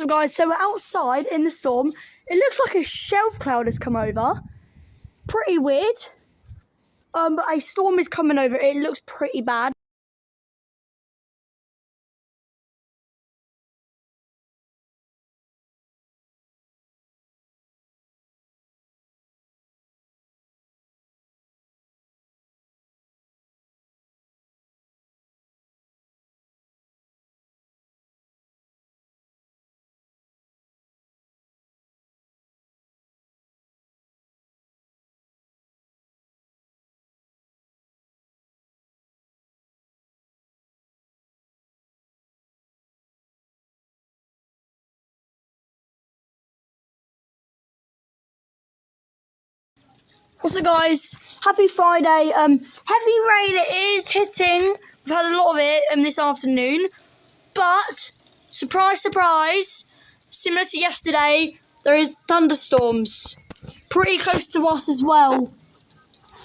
up, guys? So we're outside in the storm. It looks like a shelf cloud has come over. Pretty weird. But a storm is coming over. It looks pretty bad. Also, guys, happy Friday. Heavy rain it is hitting. We've had a lot of it this afternoon. But, surprise, surprise, similar to yesterday, there is thunderstorms. Pretty close to us as well.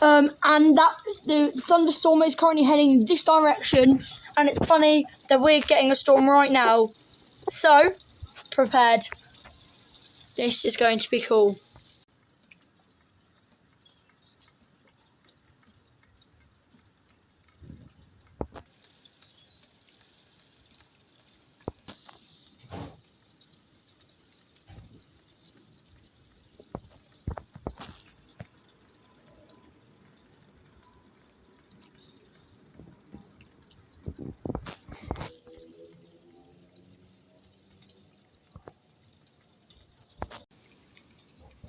And that the thunderstorm is currently heading this direction. And it's funny that we're getting a storm right now. So, prepared. This is going to be cool.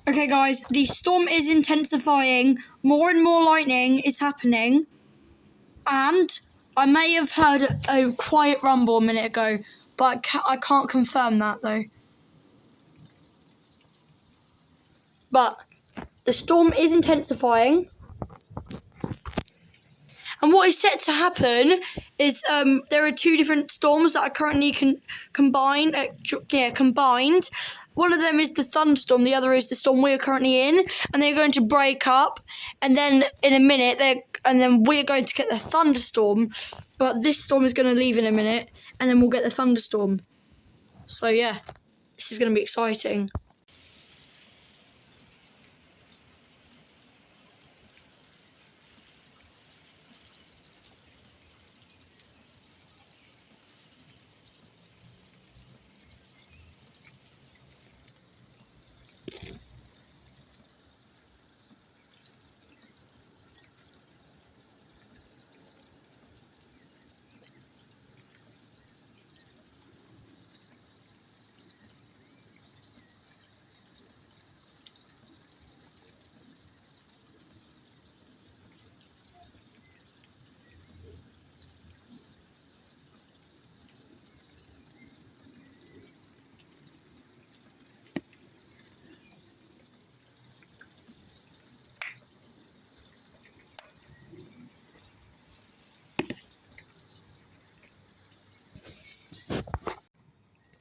Okay, guys, the storm is intensifying. More and more lightning is happening. And I may have heard a quiet rumble a minute ago, but I can't confirm that, though. But the storm is intensifying. And what is set to happen is there are two different storms that are currently combined. One of them is the thunderstorm, the other is the storm we're currently in, and they're going to break up. And then in a minute, we're going to get the thunderstorm. But this storm is going to leave in a minute, and then we'll get the thunderstorm. So yeah, this is going to be exciting.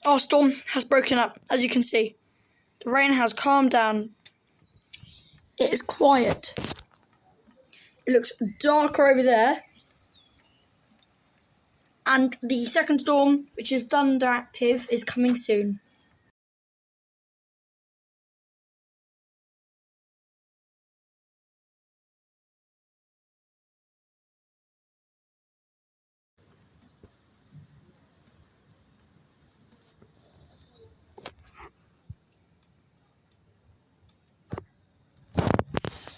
Our storm has broken up, as you can see. The rain has calmed down. It is quiet. It looks darker over there. And the second storm, which is thunder active, is coming soon.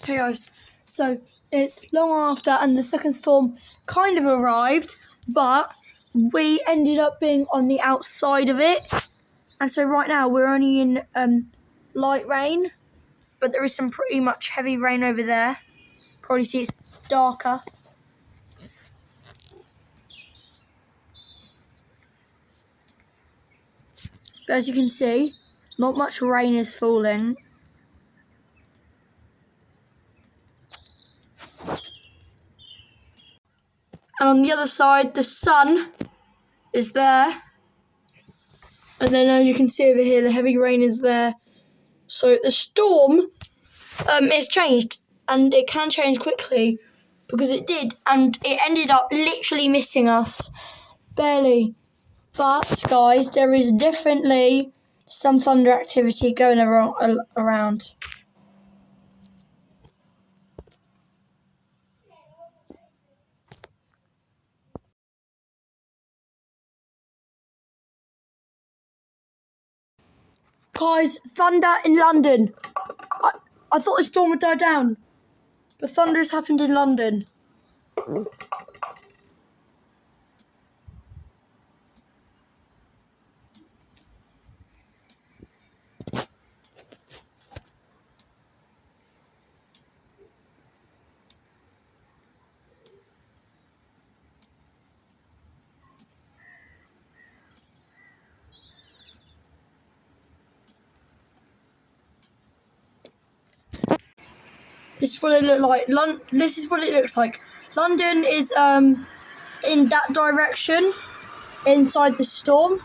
Okay, guys, so it's long after, and the second storm kind of arrived, but we ended up being on the outside of it. And so right now we're only in light rain, but there is some pretty much heavy rain over there. Probably see it's darker. But as you can see, not much rain is falling. And on the other side, the sun is there. And then as you can see over here, the heavy rain is there. So the storm is changed. And it can change quickly. Because it did. And it ended up literally missing us. Barely. But, guys, there is definitely Some thunder activity going around. Guys, thunder in London. I thought the storm would die down, but thunder has happened in London. This is what it looks like. This is what it looks like. London is in that direction, inside the storm.